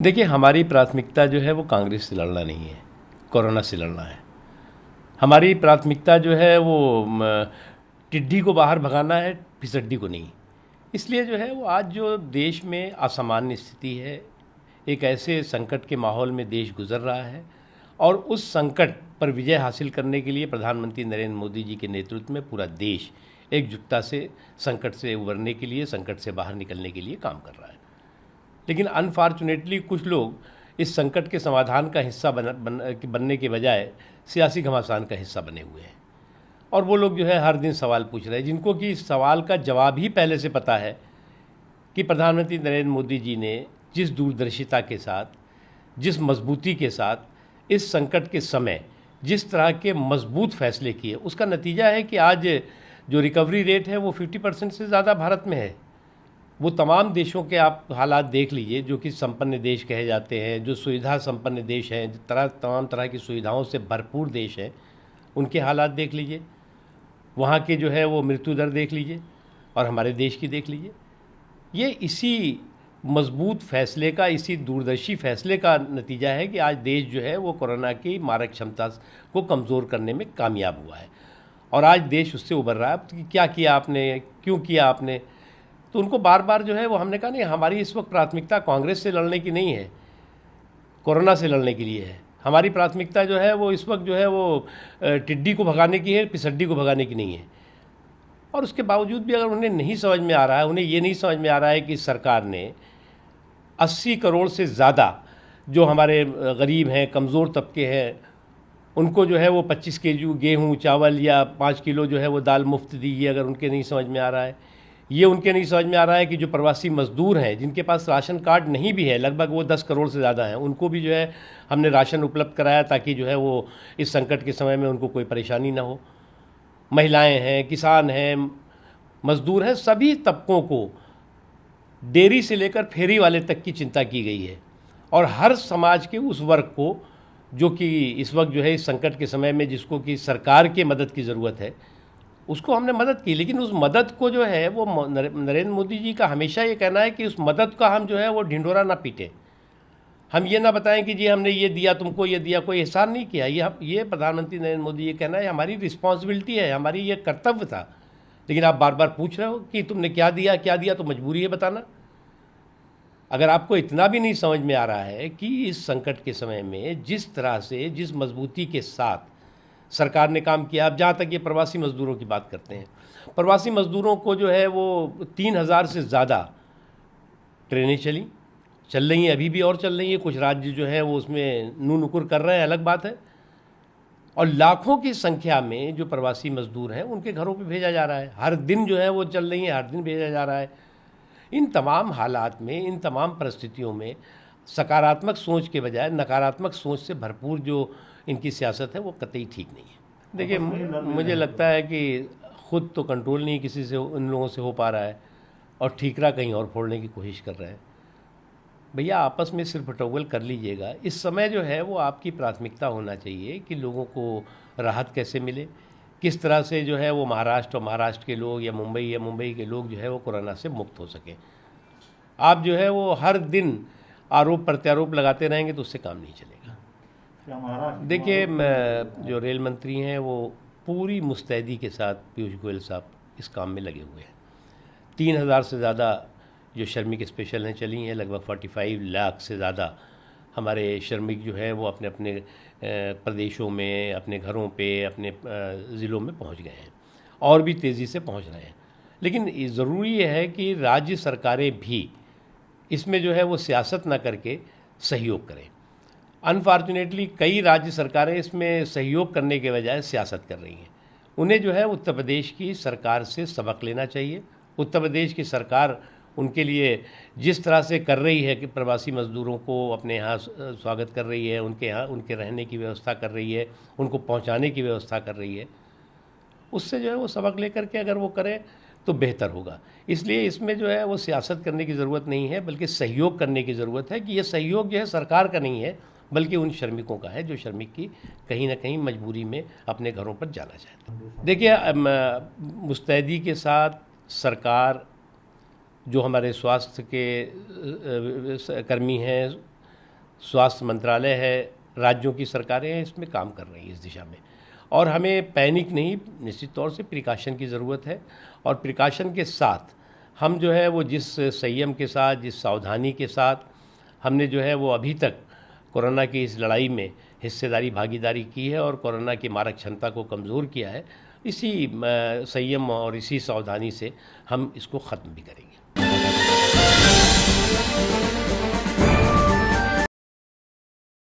देखिए, हमारी प्राथमिकता जो है वो कांग्रेस से लड़ना नहीं है, कोरोना से लड़ना है। हमारी प्राथमिकता जो है वो टिड्डी को बाहर भगाना है, फिसड्डी को नहीं। इसलिए जो है वो आज जो देश में असामान्य स्थिति है, एक ऐसे संकट के माहौल में देश गुजर रहा है और उस संकट पर विजय हासिल करने के लिए प्रधानमंत्री नरेंद्र मोदी जी के नेतृत्व में पूरा देश एकजुटता से संकट से उबरने के लिए, संकट से बाहर निकलने के लिए काम कर रहा है। लेकिन अनफॉर्चुनेटली कुछ लोग इस संकट के समाधान का हिस्सा बनने के बजाय सियासी घमासान का हिस्सा बने हुए हैं। और वो लोग जो है हर दिन सवाल पूछ रहे हैं, जिनको कि इस सवाल का जवाब ही पहले से पता है कि प्रधानमंत्री नरेंद्र मोदी जी ने जिस दूरदर्शिता के साथ, जिस मजबूती के साथ इस संकट के समय जिस तरह के मजबूत फैसले किए, उसका नतीजा है कि आज जो रिकवरी रेट है वो 50% से ज़्यादा भारत में है। वो तमाम देशों के आप हालात देख लीजिए जो कि संपन्न देश कहे जाते हैं, जो सुविधा संपन्न देश हैं, तमाम तरह की सुविधाओं से भरपूर देश हैं, उनके हालात देख लीजिए, वहाँ के जो है वो मृत्यु दर देख लीजिए और हमारे देश की देख लीजिए। ये इसी मजबूत फैसले का, इसी दूरदर्शी फैसले का नतीजा है कि आज देश जो है वो कोरोना की मारक क्षमता को कमज़ोर करने में कामयाब हुआ है और आज देश उससे उभर रहा है। क्या किया आपने, क्यों किया आपने? तो उनको बार बार जो है वो हमने कहा नहीं, हमारी इस वक्त प्राथमिकता कांग्रेस से लड़ने की नहीं है, कोरोना से लड़ने के लिए है। हमारी प्राथमिकता जो है वो इस वक्त जो है वो टिड्डी को भगाने की है, फिसड्डी को भगाने की नहीं है। और उसके बावजूद भी अगर उन्हें नहीं समझ में आ रहा है, उन्हें ये नहीं समझ में आ रहा है कि सरकार ने 80 करोड़ से ज़्यादा जो हमारे गरीब हैं, कमज़ोर तबके हैं, उनको जो है वो 25 केजी गेहूँ, चावल या 5 किलो जो है वो दाल मुफ्त दी, ये अगर उनके नहीं समझ में आ रहा है। ये उनके नहीं समझ में आ रहा है कि जो प्रवासी मज़दूर हैं, जिनके पास राशन कार्ड नहीं भी है, लगभग वो 10 करोड़ से ज़्यादा हैं, उनको भी जो है हमने राशन उपलब्ध कराया ताकि जो है वो इस संकट के समय में उनको कोई परेशानी ना हो। महिलाएं हैं, किसान हैं, मज़दूर हैं, सभी तबकों को, डेयरी से लेकर फेरी वाले तक की चिंता की गई है और हर समाज के उस वर्ग को जो कि इस वक्त जो है इस संकट के समय में जिसको कि सरकार के मदद की ज़रूरत है, उसको हमने मदद की। लेकिन उस मदद को जो है वो नरेंद्र मोदी जी का हमेशा ये कहना है कि उस मदद का हम जो है वो ढिंढोरा ना पीटें। हम ये ना बताएं कि जी हमने ये दिया तुमको, ये दिया, कोई एहसान नहीं किया। ये प्रधानमंत्री नरेंद्र मोदी ये कहना है हमारी रिस्पॉन्सिबिलिटी है, हमारी ये कर्तव्य था। लेकिन आप बार बार पूछ रहे हो कि तुमने क्या दिया, क्या दिया, तो मजबूरी है बताना। अगर आपको इतना भी नहीं समझ में आ रहा है कि इस संकट के समय में जिस तरह से, जिस मजबूती के साथ सरकार ने काम किया। अब जहाँ तक ये प्रवासी मज़दूरों की बात करते हैं, प्रवासी मज़दूरों को जो है वो 3000 से ज़्यादा ट्रेनें चल रही हैं, अभी भी और चल रही हैं। कुछ राज्य जो है वो उसमें नुकुर कर रहे हैं, अलग बात है। और लाखों की संख्या में जो प्रवासी मज़दूर हैं उनके घरों पे भेजा जा रहा है, हर दिन जो है वो चल रही हैं, हर दिन भेजा जा रहा है। इन तमाम हालात में, इन तमाम परिस्थितियों में सकारात्मक सोच के बजाय नकारात्मक सोच से भरपूर जो इनकी सियासत है वो कतई ठीक नहीं है। देखिए, मुझे लगता है कि ख़ुद तो कंट्रोल नहीं किसी से उन लोगों से हो पा रहा है और ठीकरा कहीं और फोड़ने की कोशिश कर रहे हैं। भैया, आपस में सिर्फ टॉगल कर लीजिएगा। इस समय जो है वो आपकी प्राथमिकता होना चाहिए कि लोगों को राहत कैसे मिले, किस तरह से जो है वो महाराष्ट्र के लोग या मुंबई के लोग जो है वो कोरोना से मुक्त हो सकें। आप जो है वो हर दिन आरोप प्रत्यारोप लगाते रहेंगे तो उससे काम नहीं चलेगा। देखिए, जो रेल मंत्री हैं वो पूरी मुस्तैदी के साथ, पीयूष गोयल साहब, इस काम में लगे हुए हैं। 3000 से ज़्यादा जो श्रमिक स्पेशल हैं चली हैं, लगभग 45 लाख से ज़्यादा हमारे श्रमिक जो है वो अपने अपने प्रदेशों में, अपने घरों पे, अपने ज़िलों में पहुंच गए हैं और भी तेज़ी से पहुंच रहे हैं। लेकिन ज़रूरी ये है कि राज्य सरकारें भी इसमें जो है वो सियासत ना करके सहयोग करें। अनफॉर्चुनेटली कई राज्य सरकारें इसमें सहयोग करने के बजाय सियासत कर रही हैं। उन्हें जो है उत्तर प्रदेश की सरकार से सबक लेना चाहिए। उत्तर प्रदेश की सरकार उनके लिए जिस तरह से कर रही है कि प्रवासी मज़दूरों को अपने यहाँ स्वागत कर रही है, उनके यहाँ उनके रहने की व्यवस्था कर रही है, उनको पहुँचाने की व्यवस्था कर रही है, उससे जो है वो सबक लेकर के अगर वो करें तो बेहतर होगा। इसलिए इसमें जो है वो सियासत करने की ज़रूरत नहीं है, बल्कि सहयोग करने की ज़रूरत है कि ये सहयोग जो है सरकार का नहीं है बल्कि उन श्रमिकों का है जो श्रमिक की कहीं ना कहीं मजबूरी में अपने घरों पर जाना चाहते हैं। देखिए, मुस्तैदी के साथ सरकार, जो हमारे स्वास्थ्य के कर्मी हैं, स्वास्थ्य मंत्रालय है, राज्यों की सरकारें हैं, इसमें काम कर रही हैं इस दिशा में। और हमें पैनिक नहीं, निश्चित तौर से प्रिकॉशन की ज़रूरत है। और प्रिकॉशन के साथ हम जो है वो जिस संयम के साथ, जिस सावधानी के साथ हमने जो है वो अभी तक कोरोना की इस लड़ाई में हिस्सेदारी भागीदारी की है और कोरोना की मारक क्षमता को कमज़ोर किया है, इसी संयम और इसी सावधानी से हम इसको ख़त्म भी करेंगे।